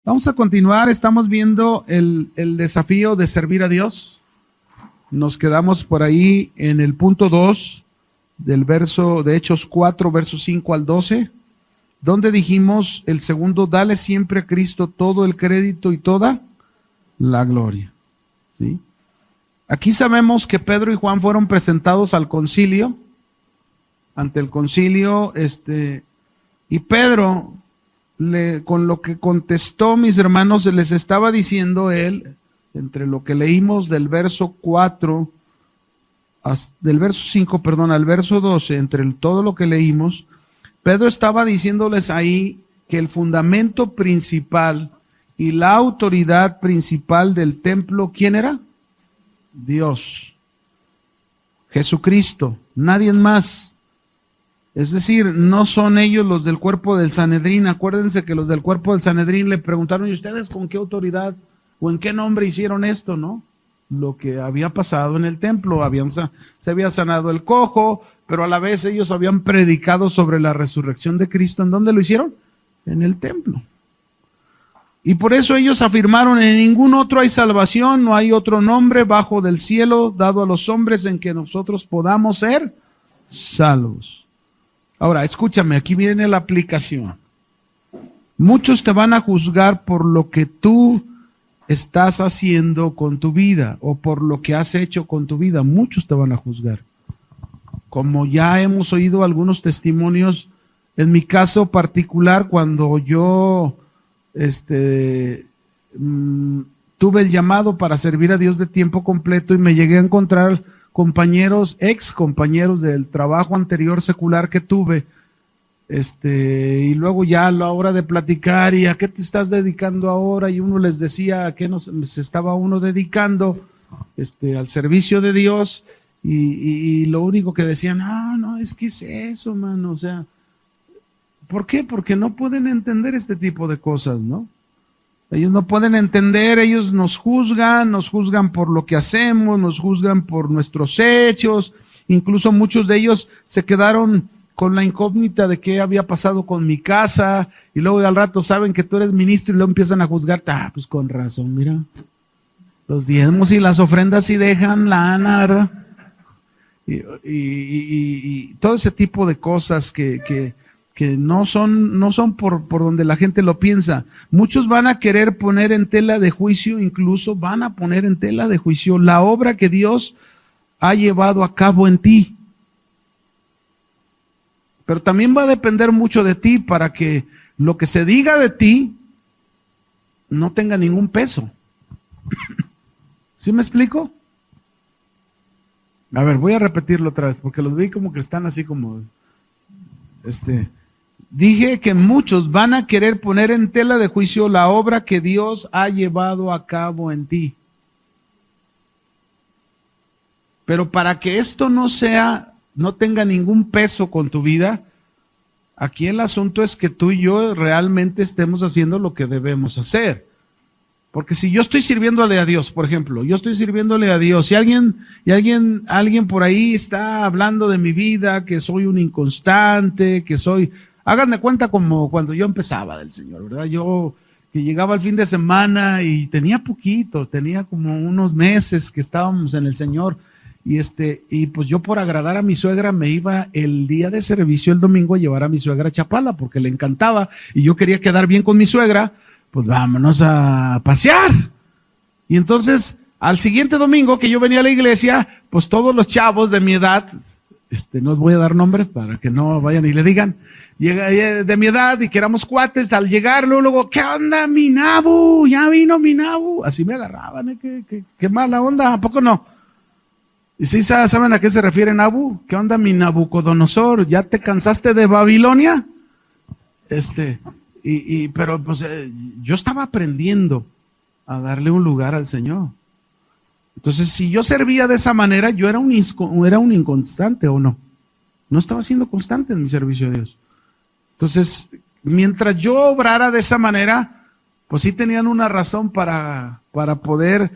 Vamos a continuar, estamos viendo el desafío de servir a Dios. Nos quedamos por ahí en el punto 2 del verso de Hechos 4, versos 5 al 12, donde dijimos el segundo, dale siempre a Cristo todo el crédito y toda la gloria. ¿Sí? Aquí sabemos que Pedro y Juan fueron presentados al concilio, ante el concilio, y Pedro, con lo que contestó, mis hermanos, les estaba diciendo él, entre lo que leímos del verso 4, del verso 5, perdón, al verso 12, entre todo lo que leímos, Pedro estaba diciéndoles ahí que el fundamento principal y la autoridad principal del templo, ¿quién era? Dios, Jesucristo, nadie más. Es decir, no son ellos los del cuerpo del Sanedrín. Acuérdense que los del cuerpo del Sanedrín le preguntaron, ¿y ustedes con qué autoridad o en qué nombre hicieron esto, no? Lo que había pasado en el templo, se había sanado el cojo, pero a la vez ellos habían predicado sobre la resurrección de Cristo. ¿En dónde lo hicieron? En el templo. Y por eso ellos afirmaron, en ningún otro hay salvación, no hay otro nombre bajo del cielo dado a los hombres en que nosotros podamos ser salvos. Ahora, escúchame, aquí viene la aplicación. Muchos te van a juzgar por lo que tú estás haciendo con tu vida o por lo que has hecho con tu vida. Muchos te van a juzgar. Como ya hemos oído algunos testimonios, en mi caso particular, cuando yo tuve el llamado para servir a Dios de tiempo completo y me llegué a encontrar ex compañeros del trabajo anterior secular que tuve, y luego ya a la hora de platicar, ¿y a qué te estás dedicando ahora? Y uno les decía a qué se estaba uno dedicando, al servicio de Dios, y lo único que decían, no, es que es eso, mano, o sea, ¿por qué? Porque no pueden entender este tipo de cosas, ¿no? Ellos no pueden entender, ellos nos juzgan por lo que hacemos, nos juzgan por nuestros hechos, incluso muchos de ellos se quedaron con la incógnita de qué había pasado con mi casa, y luego al rato saben que tú eres ministro y luego empiezan a juzgarte, pues con razón, mira, los diezmos y las ofrendas sí dejan lana, ¿verdad? Y todo ese tipo de cosas que no son por donde la gente lo piensa. Muchos van a querer poner en tela de juicio, incluso van a poner en tela de juicio la obra que Dios ha llevado a cabo en ti. Pero también va a depender mucho de ti para que lo que se diga de ti no tenga ningún peso. ¿Sí me explico? A ver, voy a repetirlo otra vez, porque los vi como que están así como, dije que muchos van a querer poner en tela de juicio la obra que Dios ha llevado a cabo en ti. Pero para que esto no tenga ningún peso con tu vida, aquí el asunto es que tú y yo realmente estemos haciendo lo que debemos hacer. Porque si yo estoy sirviéndole a Dios, por ejemplo, yo estoy sirviéndole a Dios, y alguien por ahí está hablando de mi vida, que soy un inconstante, hagan de cuenta como cuando yo empezaba del Señor, ¿verdad? Yo que llegaba el fin de semana y tenía como unos meses que estábamos en el Señor, y pues yo por agradar a mi suegra me iba el día de servicio el domingo a llevar a mi suegra a Chapala porque le encantaba y yo quería quedar bien con mi suegra, pues vámonos a pasear. Y entonces al siguiente domingo que yo venía a la iglesia, pues todos los chavos de mi edad, no os voy a dar nombres para que no vayan y le digan, de mi edad y que éramos cuates, al llegar luego, ¿qué onda mi Nabu? Ya vino mi Nabu. Así me agarraban, qué mala onda, ¿a poco no? Y sí, ¿saben a qué se refiere Nabu? ¿Qué onda mi Nabucodonosor? ¿Ya te cansaste de Babilonia? Pero pues yo estaba aprendiendo a darle un lugar al Señor. Entonces, si yo servía de esa manera, yo era un inconstante, ¿o no? No estaba siendo constante en mi servicio a Dios. Entonces, mientras yo obrara de esa manera, pues sí tenían una razón para poder,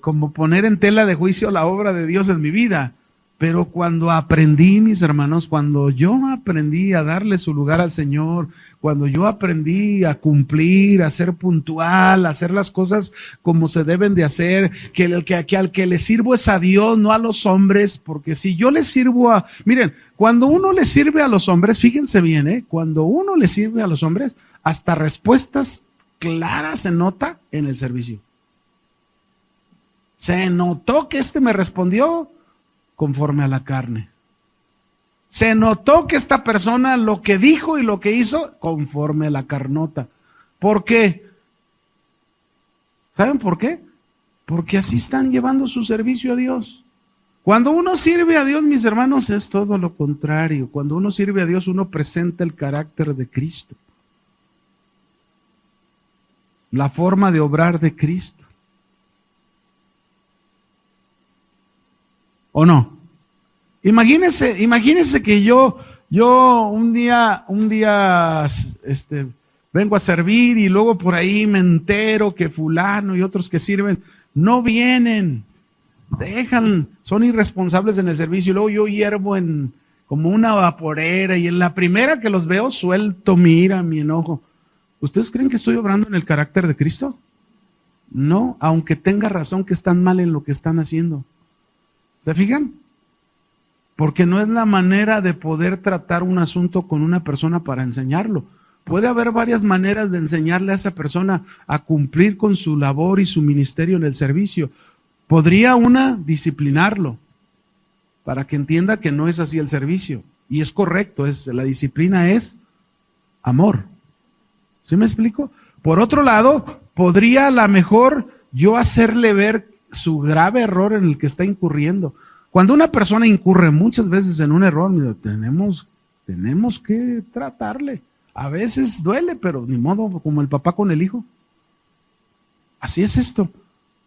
como poner en tela de juicio la obra de Dios en mi vida. Pero cuando aprendí, mis hermanos, cuando yo aprendí a darle su lugar al Señor, cuando yo aprendí a cumplir, a ser puntual, a hacer las cosas como se deben de hacer, que al que le sirvo es a Dios, no a los hombres, porque si yo le sirvo miren, cuando uno le sirve a los hombres, fíjense bien, cuando uno le sirve a los hombres, hasta respuestas claras se nota en el servicio. Se notó que me respondió conforme a la carne. Se notó que esta persona lo que dijo y lo que hizo conforme a la carnota. ¿Por qué? ¿Saben por qué? Porque así están llevando su servicio a Dios. Cuando uno sirve a Dios, mis hermanos, es todo lo contrario. Cuando uno sirve a Dios, uno presenta el carácter de Cristo. La forma de obrar de Cristo. ¿O no? Imagínense que yo un día vengo a servir y luego por ahí me entero que fulano y otros que sirven no vienen, son irresponsables en el servicio y luego yo hiervo como una vaporera y en la primera que los veo suelto mi ira, mi enojo. ¿Ustedes creen que estoy obrando en el carácter de Cristo? No, aunque tenga razón que están mal en lo que están haciendo. ¿Se fijan? Porque no es la manera de poder tratar un asunto con una persona para enseñarlo. Puede haber varias maneras de enseñarle a esa persona a cumplir con su labor y su ministerio en el servicio. Podría una disciplinarlo para que entienda que no es así el servicio. Y es correcto, la disciplina es amor. ¿Sí me explico? Por otro lado, podría a lo mejor yo hacerle ver su grave error en el que está incurriendo. Cuando una persona incurre muchas veces en un error, tenemos que tratarle. A veces duele, pero ni modo, como el papá con el hijo. Así es esto.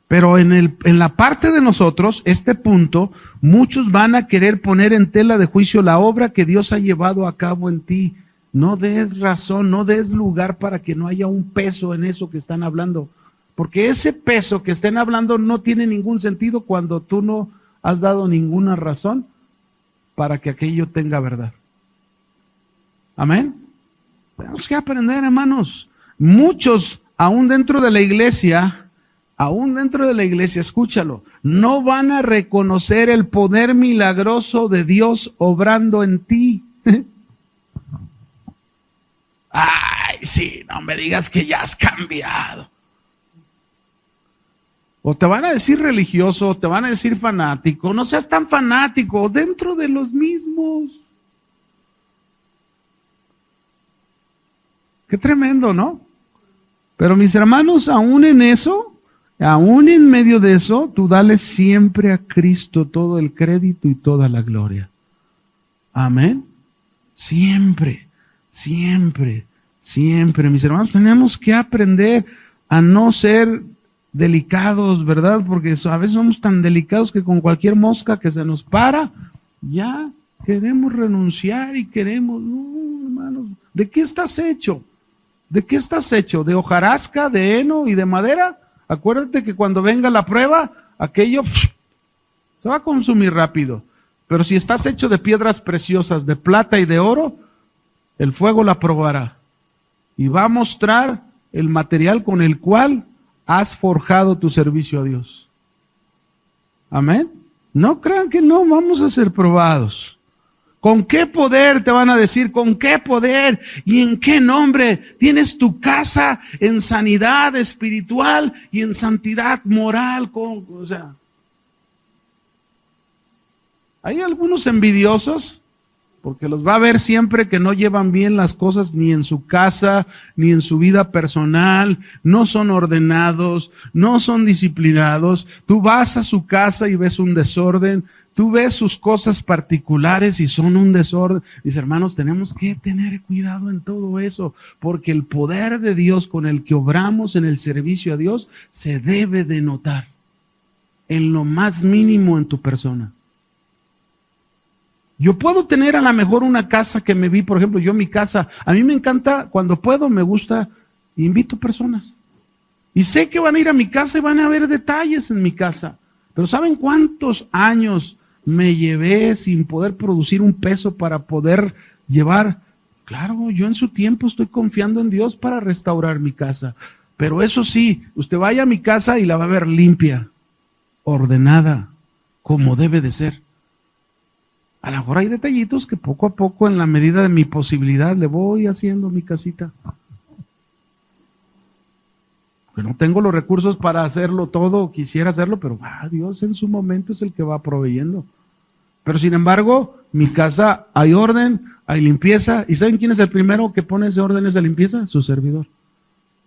Pero en la parte de nosotros, este punto, muchos van a querer poner en tela de juicio la obra que Dios ha llevado a cabo en ti. No des razón, no des lugar para que no haya un peso en eso que están hablando. Porque ese peso que estén hablando no tiene ningún sentido cuando tú no has dado ninguna razón para que aquello tenga verdad. Amén. Tenemos que aprender, hermanos. Muchos, aún dentro de la iglesia, escúchalo, no van a reconocer el poder milagroso de Dios obrando en ti. Ay, sí, no me digas que ya has cambiado. O te van a decir religioso, o te van a decir fanático. No seas tan fanático, dentro de los mismos. Qué tremendo, ¿no? Pero mis hermanos, aún en eso, aún en medio de eso, tú dale siempre a Cristo todo el crédito y toda la gloria. Amén. Siempre, siempre, siempre. Mis hermanos, tenemos que aprender a no ser delicados, ¿verdad? Porque a veces somos tan delicados que con cualquier mosca que se nos para, ya queremos renunciar y queremos, no, hermanos, ¿de qué estás hecho? ¿De qué estás hecho? ¿De hojarasca, de heno y de madera? Acuérdate que cuando venga la prueba, aquello se va a consumir rápido. Pero si estás hecho de piedras preciosas, de plata y de oro, el fuego la probará y va a mostrar el material con el cual has forjado tu servicio a Dios. Amén. No crean que no vamos a ser probados. ¿Con qué poder te van a decir? ¿Con qué poder? ¿Y en qué nombre tienes tu casa en sanidad espiritual y en santidad moral? O sea, hay algunos envidiosos, porque los va a ver siempre que no llevan bien las cosas ni en su casa, ni en su vida personal, no son ordenados, no son disciplinados. Tú vas a su casa y ves un desorden, tú ves sus cosas particulares y son un desorden. Mis hermanos, tenemos que tener cuidado en todo eso, porque el poder de Dios con el que obramos en el servicio a Dios se debe de notar en lo más mínimo en tu persona. Yo puedo tener a lo mejor una casa que me vi, por ejemplo, yo mi casa, a mí me encanta, cuando puedo, me gusta, invito personas. Y sé que van a ir a mi casa y van a ver detalles en mi casa. Pero ¿saben cuántos años me llevé sin poder producir un peso para poder llevar. Claro, yo en su tiempo estoy confiando en Dios para restaurar mi casa. Pero eso sí, usted vaya a mi casa y la va a ver limpia, ordenada, como debe de ser. A lo mejor hay detallitos que poco a poco, en la medida de mi posibilidad, le voy haciendo mi casita. Que no tengo los recursos para hacerlo todo, quisiera hacerlo, pero Dios en su momento es el que va proveyendo. Pero sin embargo, mi casa hay orden, hay limpieza. ¿Y saben quién es el primero que pone ese orden, esa limpieza? Su servidor.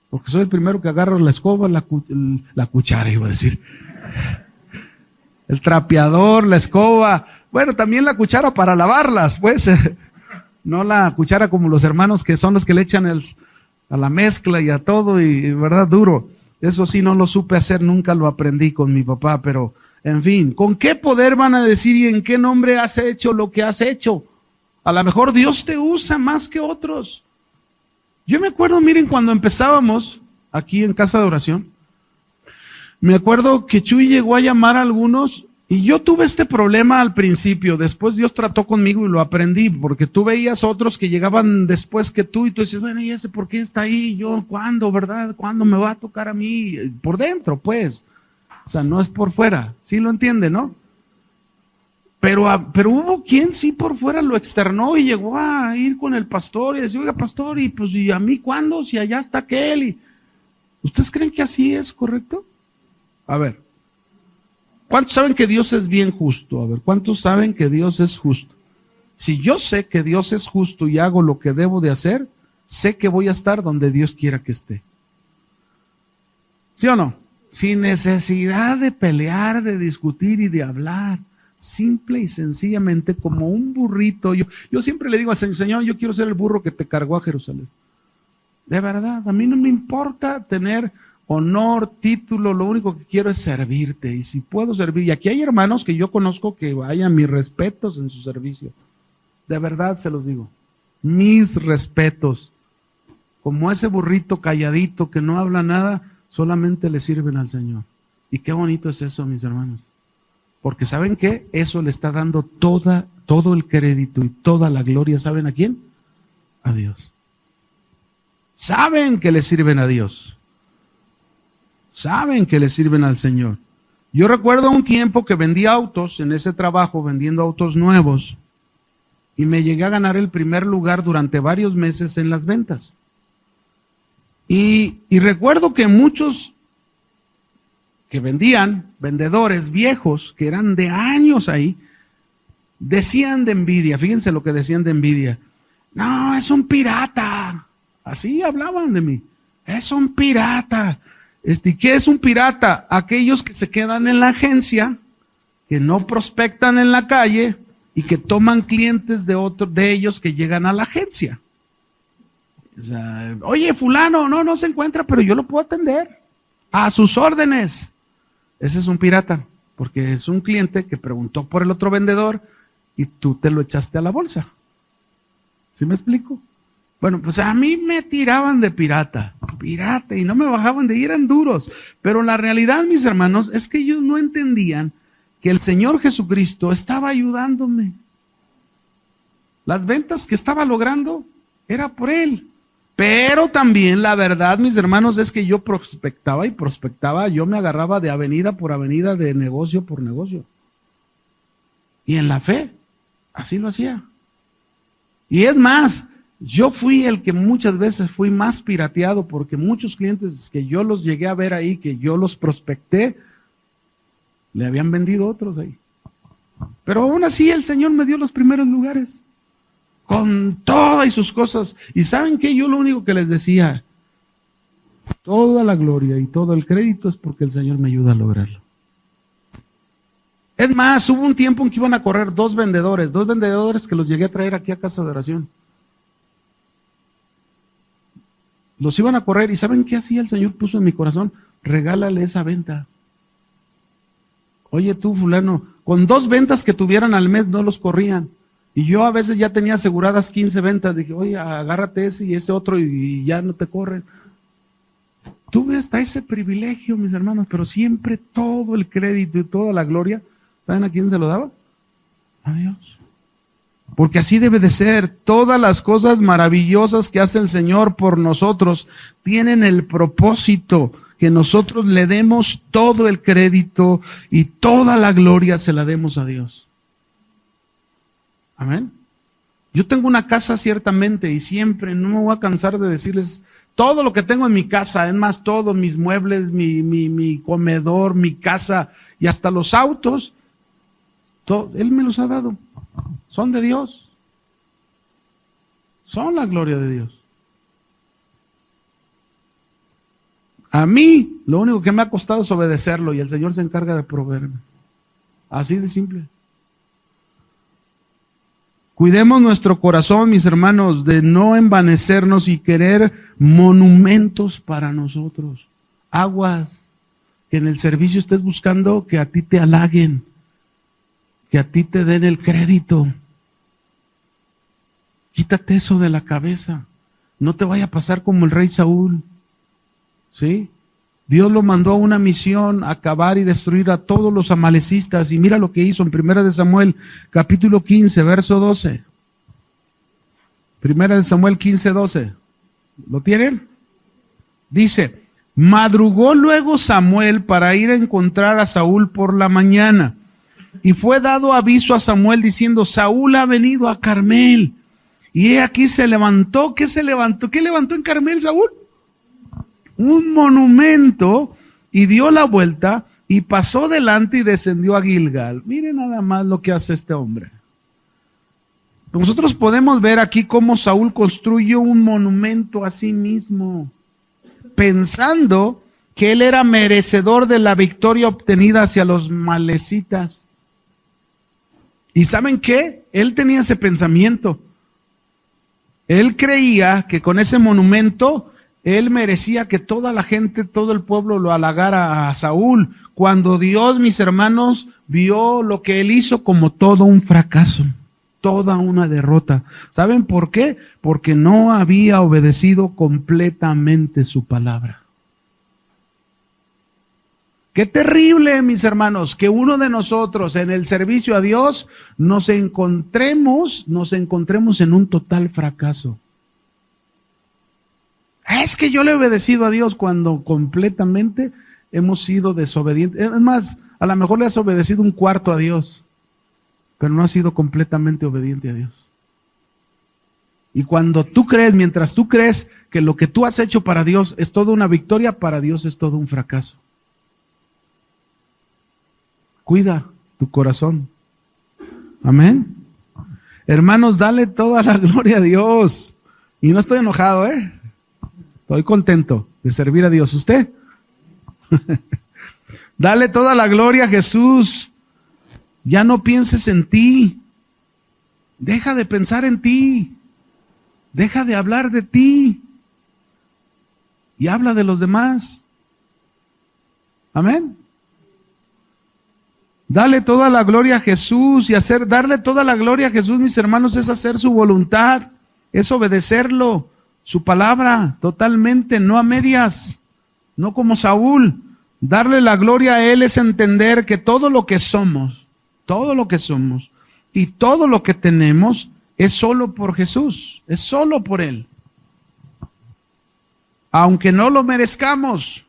Porque soy el primero que agarra la escoba, la cuchara, iba a decir. El trapeador, la escoba. Bueno, también la cuchara para lavarlas, pues. No la cuchara como los hermanos que son los que le echan a la mezcla y a todo, y verdad, duro. Eso sí, no lo supe hacer, nunca lo aprendí con mi papá, pero en fin, ¿con qué poder van a decir y en qué nombre has hecho lo que has hecho? A lo mejor Dios te usa más que otros. Yo me acuerdo, miren, cuando empezábamos aquí en Casa de Oración, me acuerdo que Chuy llegó a llamar a algunos y yo tuve este problema al principio. Después Dios trató conmigo y lo aprendí, porque tú veías otros que llegaban después que tú y tú dices, bueno, ¿y ese por qué está ahí? Yo, ¿cuándo, verdad? ¿Cuándo me va a tocar a mí? Por dentro, pues. O sea, no es por fuera. ¿Sí lo entiende, no? Pero hubo quien sí por fuera lo externó y llegó a ir con el pastor y decir, oiga, pastor, y pues, ¿y a mí cuándo? Si allá está aquel. Y ¿ustedes creen que así es correcto? A ver, ¿cuántos saben que Dios es bien justo? A ver, ¿cuántos saben que Dios es justo? Si yo sé que Dios es justo y hago lo que debo de hacer, sé que voy a estar donde Dios quiera que esté. ¿Sí o no? Sin necesidad de pelear, de discutir y de hablar. Simple y sencillamente como un burrito. Yo siempre le digo al Señor, yo quiero ser el burro que te cargó a Jerusalén. De verdad, a mí no me importa tener honor, título, lo único que quiero es servirte. Y si puedo servir, y aquí hay hermanos que yo conozco que vayan, mis respetos en su servicio. De verdad se los digo, mis respetos. Como ese burrito calladito que no habla nada, solamente le sirven al Señor. Y qué bonito es eso, mis hermanos. Porque ¿saben qué? Eso le está dando todo el crédito y toda la gloria. ¿Saben a quién? A Dios. Saben que le sirven a Dios. Saben que le sirven al Señor. Yo recuerdo un tiempo que vendía autos, en ese trabajo, vendiendo autos nuevos, y me llegué a ganar el primer lugar durante varios meses en las ventas. Y recuerdo que muchos que vendían, vendedores viejos, que eran de años ahí, decían de envidia, fíjense lo que decían de envidia. No, es un pirata. Así hablaban de mí. Es un pirata. ¿Y qué es un pirata? Aquellos que se quedan en la agencia, que no prospectan en la calle y que toman clientes de ellos que llegan a la agencia. O sea, oye, fulano, no se encuentra, pero yo lo puedo atender. A sus órdenes. Ese es un pirata, porque es un cliente que preguntó por el otro vendedor y tú te lo echaste a la bolsa. ¿Sí me explico? Bueno, pues a mí me tiraban de pirata, y no me bajaban de ahí, eran duros. Pero la realidad, mis hermanos, es que ellos no entendían que el Señor Jesucristo estaba ayudándome. Las ventas que estaba logrando era por Él. Pero también la verdad, mis hermanos, es que yo prospectaba, yo me agarraba de avenida por avenida, de negocio por negocio. Y en la fe, así lo hacía. Y es más, yo fui el que muchas veces fui más pirateado, porque muchos clientes que yo los llegué a ver ahí, que yo los prospecté, le habían vendido otros ahí. Pero aún así el Señor me dio los primeros lugares. Con todas sus cosas. ¿Y saben qué? Yo lo único que les decía, toda la gloria y todo el crédito es porque el Señor me ayuda a lograrlo. Es más, hubo un tiempo en que iban a correr dos vendedores que los llegué a traer aquí a Casa de Oración. Los iban a correr y ¿saben qué hacía? El Señor puso en mi corazón, regálale esa venta. Oye tú, fulano, con 2 ventas que tuvieran al mes no los corrían. Y yo a veces ya tenía aseguradas 15 ventas. Dije, oye, agárrate ese y ese otro y ya no te corren. Tuve hasta ese privilegio, mis hermanos, pero siempre todo el crédito y toda la gloria, ¿saben a quién se lo daba? a Dios. Porque así debe de ser. Todas las cosas maravillosas que hace el Señor por nosotros tienen el propósito que nosotros le demos todo el crédito y toda la gloria se la demos a Dios. Amén. Yo tengo una casa ciertamente y siempre no me voy a cansar de decirles todo lo que tengo en mi casa, es más, todos mis muebles, mi comedor, mi casa y hasta los autos, todo, Él me los ha dado. Son de Dios. Son la gloria de Dios. A mí, lo único que me ha costado es obedecerlo y el Señor se encarga de proveerme. Así de simple. Cuidemos nuestro corazón, mis hermanos, de no envanecernos y querer monumentos para nosotros. Aguas, que en el servicio estés buscando que a ti te halaguen, que a ti te den el crédito. Quítate eso de la cabeza. No te vaya a pasar como el rey Saúl. ¿Sí? Dios lo mandó a una misión, a acabar y destruir a todos los amalecistas. Y mira lo que hizo en 1 Samuel, capítulo 15, verso 12. 1 Samuel 15, 12. ¿Lo tienen? Dice, madrugó luego Samuel para ir a encontrar a Saúl por la mañana. Y fue dado aviso a Samuel diciendo, Saúl ha venido a Carmel. Y he aquí se levantó. ¿Qué se levantó? ¿Qué levantó en Carmel Saúl? Un monumento, y dio la vuelta y pasó delante y descendió a Gilgal. Miren nada más lo que hace este hombre. Nosotros podemos ver aquí cómo Saúl construyó un monumento a sí mismo, pensando que él era merecedor de la victoria obtenida hacia los amalecitas. ¿Y saben qué? Él tenía ese pensamiento. Él creía que con ese monumento él merecía que toda la gente, todo el pueblo lo halagara a Saúl, cuando Dios, mis hermanos, vio lo que él hizo como todo un fracaso, toda una derrota. ¿Saben por qué? Porque no había obedecido completamente su palabra. Qué terrible, mis hermanos, que uno de nosotros en el servicio a Dios nos encontremos en un total fracaso. Es que yo le he obedecido a Dios cuando completamente hemos sido desobedientes. Es más, a lo mejor le has obedecido un cuarto a Dios, pero no has sido completamente obediente a Dios. Y cuando tú crees, mientras tú crees que lo que tú has hecho para Dios es toda una victoria, para Dios es todo un fracaso. Cuida tu corazón. Amén. Hermanos, dale toda la gloria a Dios. Y no estoy enojado, Estoy contento de servir a Dios. ¿Usted? Dale toda la gloria a Jesús. Ya no pienses en ti. Deja de pensar en ti. Deja de hablar de ti. Y habla de los demás. Amén. Dale toda la gloria a Jesús. Y darle toda la gloria a Jesús, mis hermanos, es hacer su voluntad. Es obedecerlo. Su palabra, totalmente, no a medias, no como Saúl. Darle la gloria a Él es entender que todo lo que somos y todo lo que tenemos es solo por Jesús, es solo por Él. Aunque no lo merezcamos.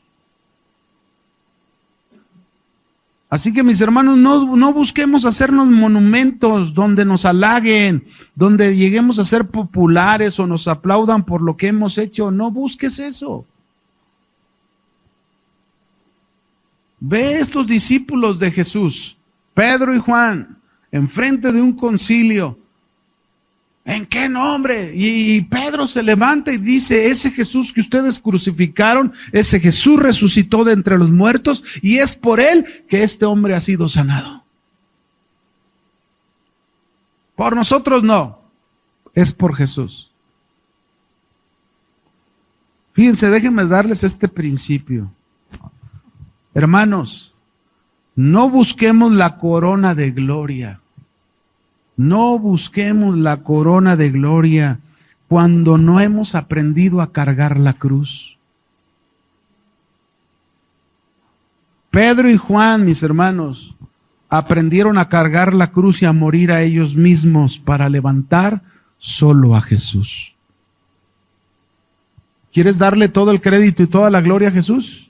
Así que, mis hermanos, no busquemos hacernos monumentos donde nos halaguen, donde lleguemos a ser populares o nos aplaudan por lo que hemos hecho. No busques eso. Ve estos discípulos de Jesús, Pedro y Juan, enfrente de un concilio. ¿En qué nombre? Y Pedro se levanta y dice, ese Jesús que ustedes crucificaron, ese Jesús resucitó de entre los muertos y es por él que este hombre ha sido sanado. Por nosotros no, es por Jesús. Fíjense, déjenme darles este principio. Hermanos, no busquemos la corona de gloria. No busquemos la corona de gloria cuando no hemos aprendido a cargar la cruz. Pedro y Juan, mis hermanos, aprendieron a cargar la cruz y a morir a ellos mismos para levantar solo a Jesús. ¿Quieres darle todo el crédito y toda la gloria a Jesús?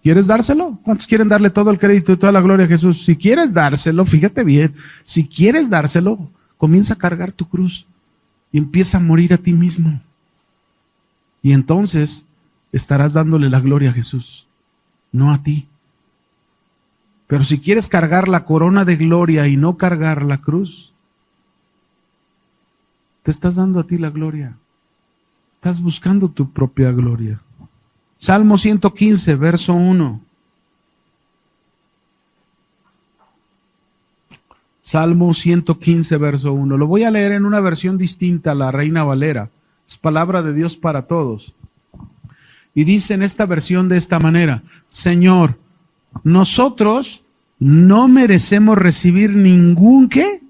¿Quieres dárselo? ¿Cuántos quieren darle todo el crédito y toda la gloria a Jesús? Si quieres dárselo, fíjate bien, si quieres dárselo, comienza a cargar tu cruz y empieza a morir a ti mismo. Y entonces estarás dándole la gloria a Jesús, no a ti. Pero si quieres cargar la corona de gloria y no cargar la cruz, te estás dando a ti la gloria. Estás buscando tu propia gloria. Salmo 115, verso 1. Salmo 115, verso 1. Lo voy a leer en una versión distinta a la Reina Valera. Es palabra de Dios para todos. Y dice en esta versión de esta manera: Señor, nosotros no merecemos recibir ningún ¿qué?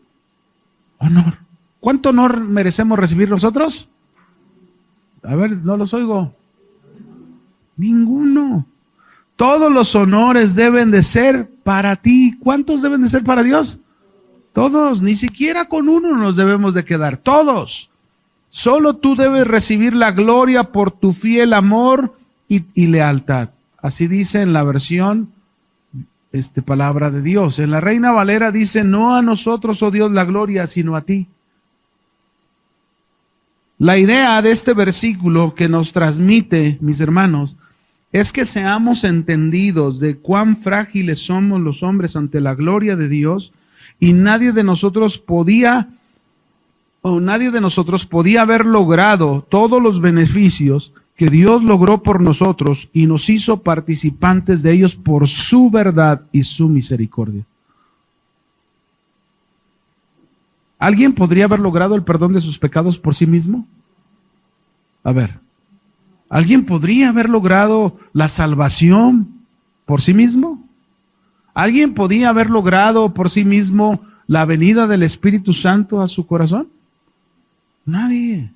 Honor. ¿Cuánto honor merecemos recibir nosotros? A ver, no los oigo. Ninguno. Todos los honores deben de ser para ti. ¿Cuántos deben de ser para Dios? Todos. Ni siquiera con uno nos debemos de quedar. Todos. Solo tú debes recibir la gloria por tu fiel amor y lealtad. Así dice en la versión palabra de Dios. En la Reina Valera dice: no a nosotros, oh Dios, la gloria, sino a ti. La idea de este versículo que nos transmite, mis hermanos, es que seamos entendidos de cuán frágiles somos los hombres ante la gloria de Dios, y nadie de nosotros podía haber logrado todos los beneficios que Dios logró por nosotros y nos hizo participantes de ellos por su verdad y su misericordia. ¿Alguien podría haber logrado el perdón de sus pecados por sí mismo? A ver, ¿alguien podría haber logrado la salvación por sí mismo? ¿Alguien podía haber logrado por sí mismo la venida del Espíritu Santo a su corazón? Nadie.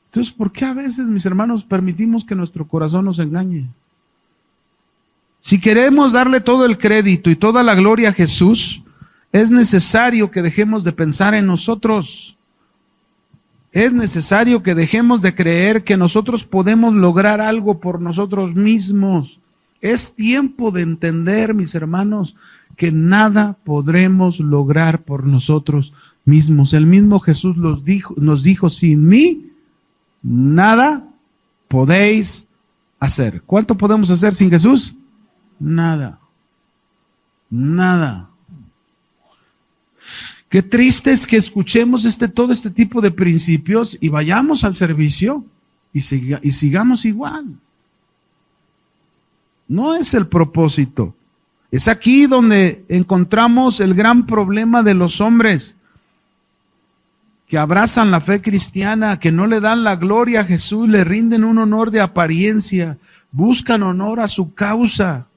Entonces, ¿por qué a veces, mis hermanos, permitimos que nuestro corazón nos engañe? Si queremos darle todo el crédito y toda la gloria a Jesús, es necesario que dejemos de pensar en nosotros. Es necesario que dejemos de creer que nosotros podemos lograr algo por nosotros mismos. Es tiempo de entender, mis hermanos, que nada podremos lograr por nosotros mismos. El mismo Jesús nos dijo: sin mí, nada podéis hacer. ¿Cuánto podemos hacer sin Jesús? Nada. Nada. Qué triste es que escuchemos todo este tipo de principios y vayamos al servicio y sigamos igual. No es el propósito. Es aquí donde encontramos el gran problema de los hombres que abrazan la fe cristiana, que no le dan la gloria a Jesús, le rinden un honor de apariencia, buscan honor a su causa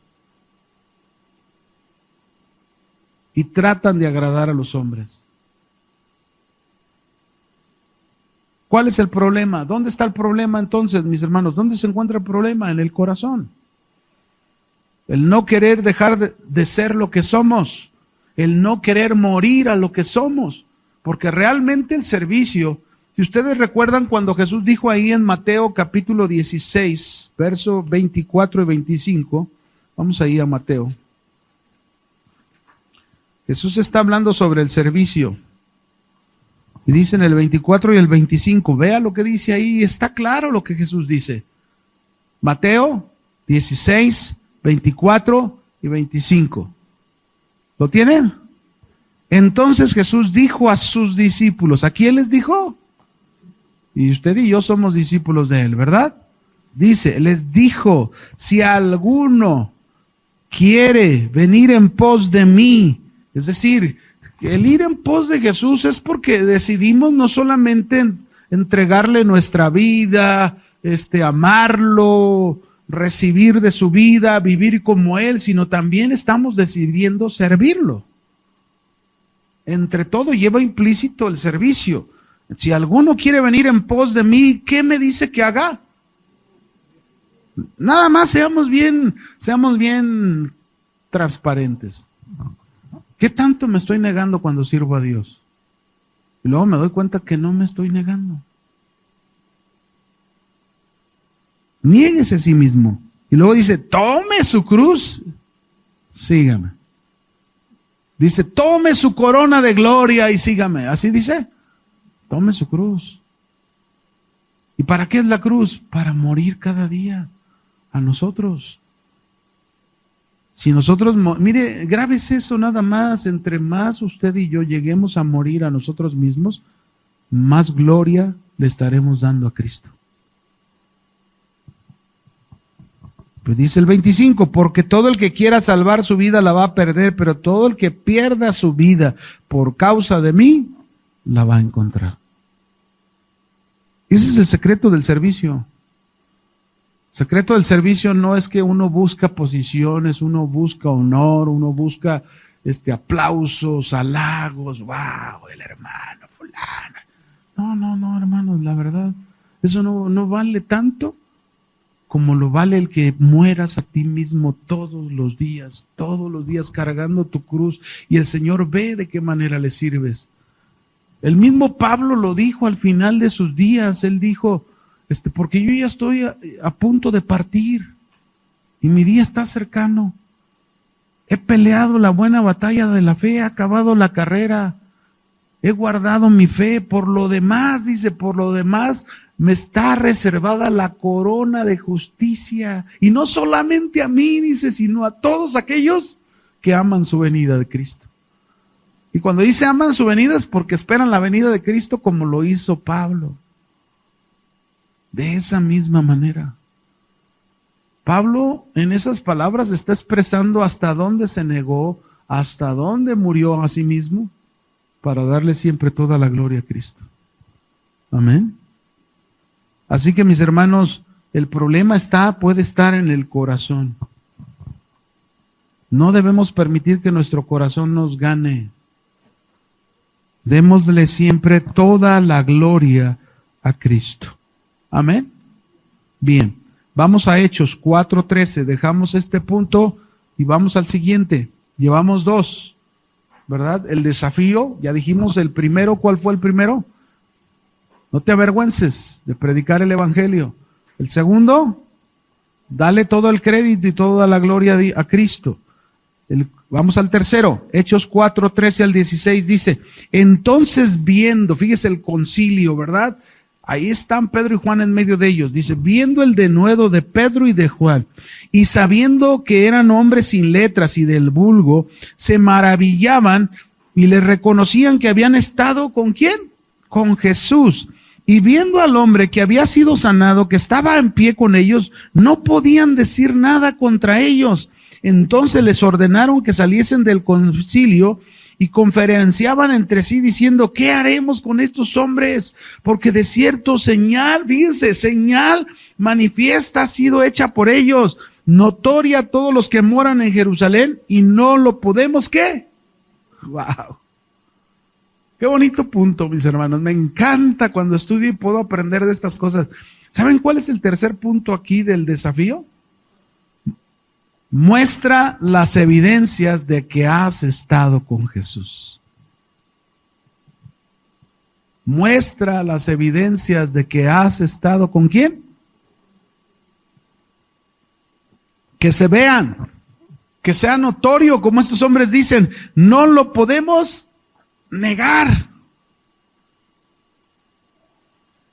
y tratan de agradar a los hombres. ¿Cuál es el problema? ¿Dónde está el problema entonces, mis hermanos? ¿Dónde se encuentra el problema? En el corazón. El no querer dejar de ser lo que somos, el no querer morir a lo que somos, porque realmente el servicio, si ustedes recuerdan cuando Jesús dijo ahí en Mateo capítulo 16, verso 24 y 25, vamos ahí a Mateo. Jesús está hablando sobre el servicio. Y dice en el 24 y el 25, vea lo que dice ahí, está claro lo que Jesús dice. Mateo 16, 24 y 25. ¿Lo tienen? Entonces Jesús dijo a sus discípulos, ¿a quién les dijo? Y usted y yo somos discípulos de él, ¿verdad? Dice, les dijo, si alguno quiere venir en pos de mí, es decir, el ir en pos de Jesús es porque decidimos no solamente entregarle nuestra vida, amarlo, recibir de su vida, vivir como él, sino también estamos decidiendo servirlo. Entre todo lleva implícito el servicio. Si alguno quiere venir en pos de mí, ¿qué me dice que haga? Nada más seamos bien transparentes. ¿Qué tanto me estoy negando cuando sirvo a Dios? Y luego me doy cuenta que no me estoy negando. Niéguese a sí mismo. Y luego dice, tome su cruz, sígame. Dice, tome su corona de gloria y sígame. Así dice, tome su cruz. ¿Y para qué es la cruz? Para morir cada día a nosotros. Si nosotros, mire, grábese eso nada más, entre más usted y yo lleguemos a morir a nosotros mismos, más gloria le estaremos dando a Cristo. Pues dice el 25, porque todo el que quiera salvar su vida la va a perder, pero todo el que pierda su vida por causa de mí, la va a encontrar. Ese es el secreto del servicio. El secreto del servicio no es que uno busca posiciones, uno busca honor, uno busca aplausos, halagos, wow, el hermano fulano. No, hermanos, la verdad, eso no vale tanto como lo vale el que mueras a ti mismo todos los días cargando tu cruz, y el Señor ve de qué manera le sirves. El mismo Pablo lo dijo al final de sus días. Él dijo, porque yo ya estoy a punto de partir y mi día está cercano. He peleado la buena batalla de la fe, he acabado la carrera, he guardado mi fe. Por lo demás, dice, por lo demás me está reservada la corona de justicia. Y no solamente a mí, dice, sino a todos aquellos que aman su venida de Cristo. Y cuando dice aman su venida es porque esperan la venida de Cristo como lo hizo Pablo. De esa misma manera. Pablo en esas palabras está expresando hasta dónde se negó, hasta dónde murió a sí mismo, para darle siempre toda la gloria a Cristo. Amén. Así que mis hermanos, el problema puede estar en el corazón. No debemos permitir que nuestro corazón nos gane. Démosle siempre toda la gloria a Cristo. Amén. Bien, vamos a Hechos 4:13. Dejamos este punto y vamos al siguiente. Llevamos 2, ¿verdad? El desafío, ya dijimos el primero. ¿Cuál fue el primero? No te avergüences de predicar el evangelio. El segundo, dale todo el crédito y toda la gloria a Cristo. Vamos al tercero, Hechos 4:13 al 16 dice, entonces viendo, fíjese el concilio, ¿verdad? Ahí están Pedro y Juan en medio de ellos. Dice, viendo el denuedo de Pedro y de Juan, y sabiendo que eran hombres sin letras y del vulgo, se maravillaban y les reconocían que habían estado ¿con quién? Con Jesús. Y viendo al hombre que había sido sanado, que estaba en pie con ellos, no podían decir nada contra ellos. Entonces les ordenaron que saliesen del concilio y conferenciaban entre sí diciendo, ¿qué haremos con estos hombres? Porque de cierto señal, fíjense, señal manifiesta ha sido hecha por ellos, notoria a todos los que moran en Jerusalén, y no lo podemos, ¿qué? ¡Wow! Qué bonito punto, mis hermanos. Me encanta cuando estudio y puedo aprender de estas cosas. ¿Saben cuál es el tercer punto aquí del desafío? Muestra las evidencias de que has estado con Jesús. Muestra las evidencias de que has estado ¿con quién? Que se vean, que sea notorio, como estos hombres dicen, no lo podemos negar.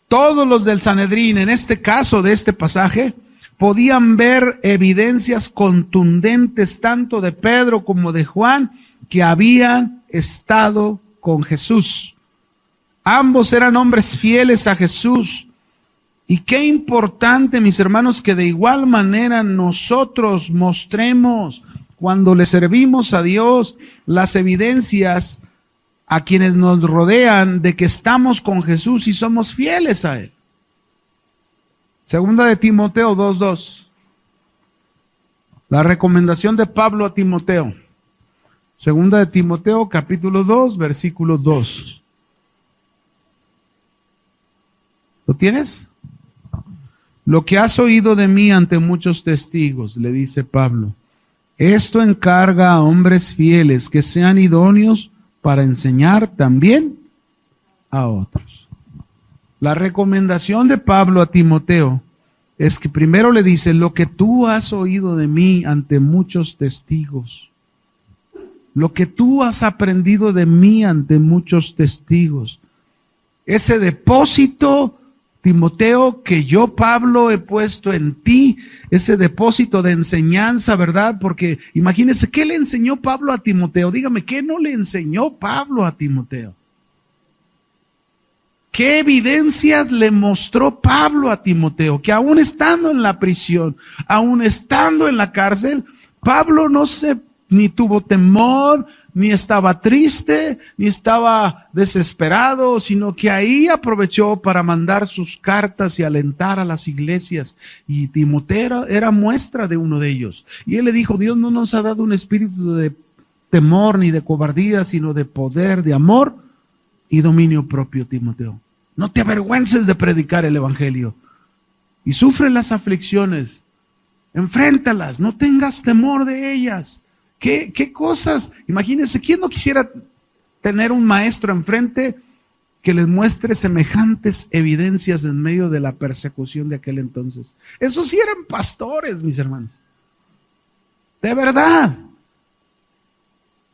Todos los del Sanedrín, en este caso de este pasaje, podían ver evidencias contundentes tanto de Pedro como de Juan que habían estado con Jesús. Ambos eran hombres fieles a Jesús. Y qué importante, mis hermanos, que de igual manera nosotros mostremos cuando le servimos a Dios las evidencias a quienes nos rodean de que estamos con Jesús y somos fieles a Él. Segunda de Timoteo 2:2. La recomendación de Pablo a Timoteo. Segunda de Timoteo capítulo 2, versículo 2. ¿Lo tienes? Lo que has oído de mí ante muchos testigos, le dice Pablo, Esto encarga a hombres fieles que sean idóneos para enseñar también a otros. La recomendación de Pablo a Timoteo es que primero le dice: lo que tú has oído de mí ante muchos testigos, lo que tú has aprendido de mí ante muchos testigos, ese depósito, Timoteo, que yo, Pablo, he puesto en ti, ese depósito de enseñanza, ¿verdad? Porque imagínense, ¿qué le enseñó Pablo a Timoteo? Dígame, ¿qué no le enseñó Pablo a Timoteo? ¿Qué evidencias le mostró Pablo a Timoteo? Que aún estando en la prisión, aún estando en la cárcel, Pablo ni tuvo temor, ni estaba triste, ni estaba desesperado, sino que ahí aprovechó para mandar sus cartas y alentar a las iglesias. Y Timoteo era muestra de uno de ellos. Y él le dijo: Dios no nos ha dado un espíritu de temor ni de cobardía, sino de poder, de amor y dominio propio, Timoteo. No te avergüences de predicar el evangelio. Y sufre las aflicciones, enfréntalas, no tengas temor de ellas. ¿Qué cosas? Imagínense, ¿quién no quisiera tener un maestro enfrente que les muestre semejantes evidencias en medio de la persecución de aquel entonces? Esos sí eran pastores, mis hermanos. De verdad.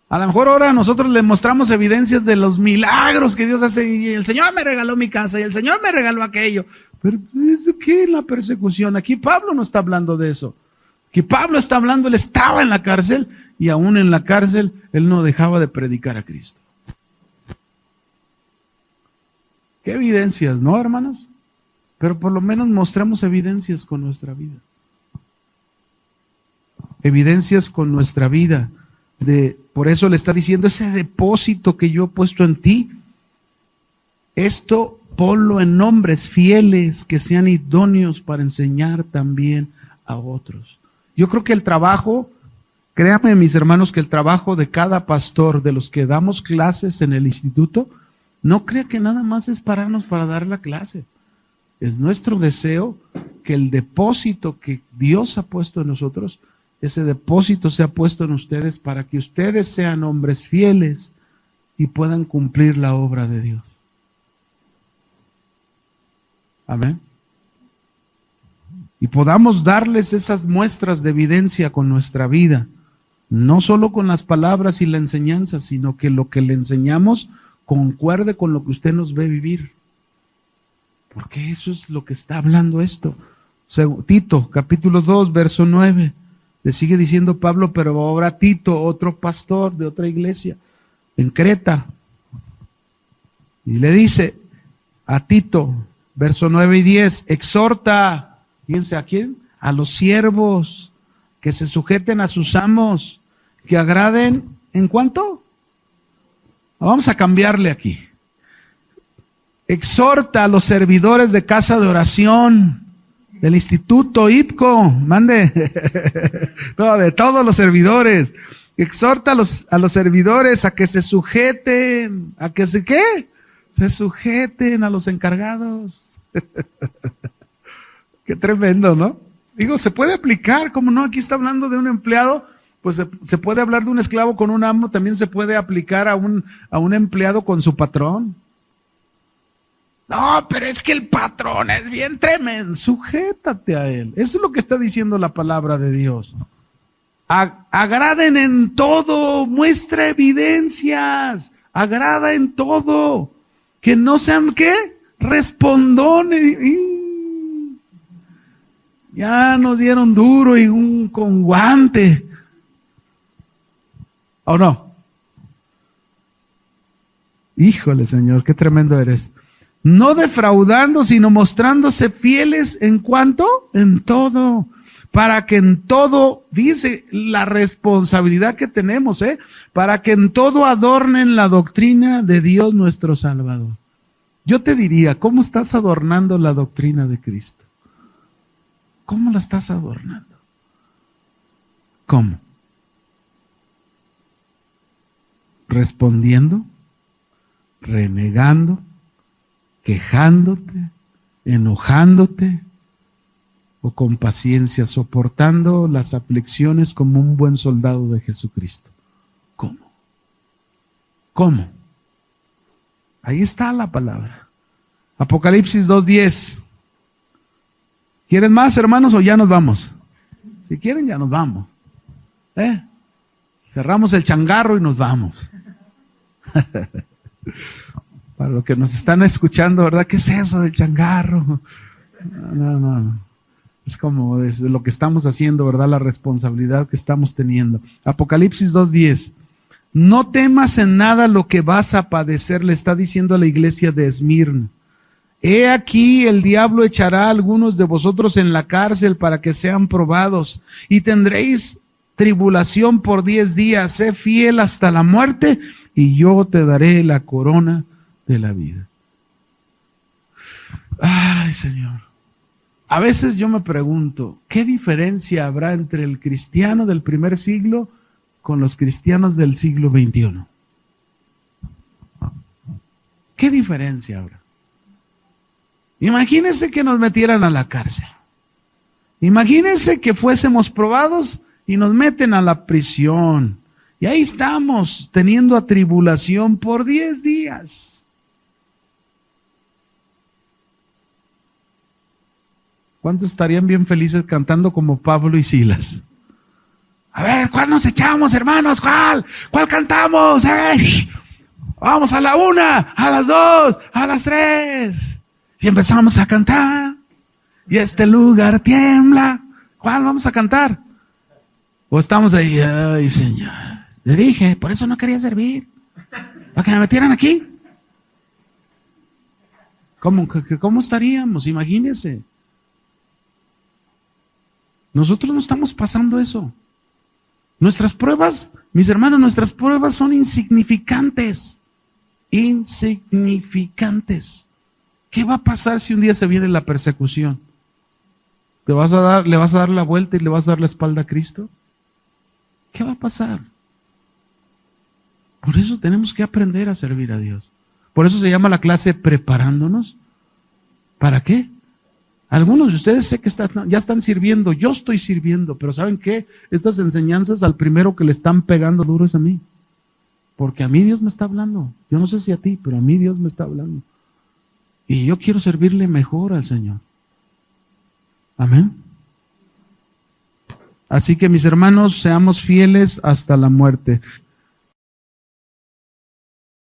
A lo mejor ahora nosotros les mostramos evidencias de los milagros que Dios hace, y el Señor me regaló mi casa, y el Señor me regaló aquello. Pero ¿eso qué es la persecución? Aquí Pablo no está hablando de eso. Aquí Pablo está hablando, él estaba en la cárcel, y aún en la cárcel, él no dejaba de predicar a Cristo. ¿Qué evidencias, no, hermanos? Pero por lo menos mostramos evidencias con nuestra vida. Evidencias con nuestra vida. Por eso le está diciendo: ese depósito que yo he puesto en ti, esto ponlo en hombres fieles que sean idóneos para enseñar también a otros. Yo creo que el trabajo, créanme mis hermanos, que el trabajo de cada pastor, de los que damos clases en el instituto, no crea que nada más es pararnos para dar la clase. Es nuestro deseo que el depósito que Dios ha puesto en nosotros, ese depósito se ha puesto en ustedes para que ustedes sean hombres fieles y puedan cumplir la obra de Dios. Amén. Y podamos darles esas muestras de evidencia con nuestra vida, no solo con las palabras y la enseñanza, sino que lo que le enseñamos concuerde con lo que usted nos ve vivir. Porque eso es lo que está hablando esto. Tito, capítulo 2, verso 9. Le sigue diciendo Pablo: pero ahora Tito, otro pastor de otra iglesia en Creta, y le dice a Tito, verso 9 y 10, exhorta, fíjense, ¿a quién? A los siervos, que se sujeten a sus amos, que agraden, ¿en cuánto? Vamos a cambiarle aquí. Exhorta a los servidores de casa de oración, del instituto IPCO, mande, no, de todos los servidores. Exhorta a los servidores a que se sujeten, a que se sujeten a los encargados. Qué tremendo, ¿no? Digo, se puede aplicar, ¿cómo no? Aquí está hablando de un empleado, pues se puede hablar de un esclavo con un amo, también se puede aplicar a un empleado con su patrón. No, pero es que el patrón es bien tremendo. Sujétate a él. Eso es lo que está diciendo la palabra de Dios. Agraden en todo, muestra evidencias, agrada en todo. Que no sean, ¿qué? Respondones. Ya nos dieron duro y con guante. ¿O no? Híjole, Señor, qué tremendo eres. No defraudando, sino mostrándose fieles en cuanto, en todo, para que en todo, fíjese la responsabilidad que tenemos, para que en todo adornen la doctrina de Dios nuestro Salvador. Yo te diría, ¿cómo estás adornando la doctrina de Cristo? ¿Cómo la estás adornando? ¿Cómo? ¿Respondiendo? ¿Renegando? ¿Quejándote? ¿Enojándote? o con paciencia, soportando las aflicciones como un buen soldado de Jesucristo? ¿Cómo? ¿Cómo? Ahí está la palabra. Apocalipsis 2:10. ¿Quieren más, hermanos, o ya nos vamos? Si quieren, ya nos vamos. Cerramos el changarro y nos vamos. Para los que nos están escuchando, ¿verdad? ¿Qué es eso del changarro? No. Es como desde lo que estamos haciendo, ¿verdad? La responsabilidad que estamos teniendo. Apocalipsis 2:10. No temas en nada lo que vas a padecer, le está diciendo a la iglesia de Esmirna. He aquí, el diablo echará a algunos de vosotros en la cárcel para que sean probados, y tendréis tribulación por 10 días. Sé fiel hasta la muerte, y yo te daré la corona de la vida. Ay, Señor. A veces yo me pregunto, ¿qué diferencia habrá entre el cristiano del primer siglo con los cristianos del siglo XXI? ¿Qué diferencia habrá? Imagínense que nos metieran a la cárcel. Imagínense que fuésemos probados y nos meten a la prisión. Y ahí estamos teniendo atribulación por 10 días. ¿Cuántos estarían bien felices cantando como Pablo y Silas? A ver, ¿cuál nos echamos, hermanos? ¿Cuál cantamos? A ver, vamos a la 1, a las 2, a las 3. Y empezamos a cantar. Y este lugar tiembla. ¿Cuál vamos a cantar? O estamos ahí, ay, Señor. Le dije, por eso no quería servir. Para que me metieran aquí. ¿Cómo estaríamos? Imagínense. Nosotros no estamos pasando eso. Nuestras pruebas, mis hermanos, nuestras pruebas son insignificantes. Insignificantes. ¿Qué va a pasar si un día se viene la persecución? ¿Le vas a dar la vuelta y le vas a dar la espalda a Cristo? ¿Qué va a pasar? Por eso tenemos que aprender a servir a Dios. Por eso se llama la clase preparándonos. ¿Para qué? Algunos de ustedes sé que ya están sirviendo, yo estoy sirviendo, pero ¿saben qué? Estas enseñanzas al primero que le están pegando duro es a mí. Porque a mí Dios me está hablando. Yo no sé si a ti, pero a mí Dios me está hablando. Y yo quiero servirle mejor al Señor. Amén. Así que mis hermanos, seamos fieles hasta la muerte.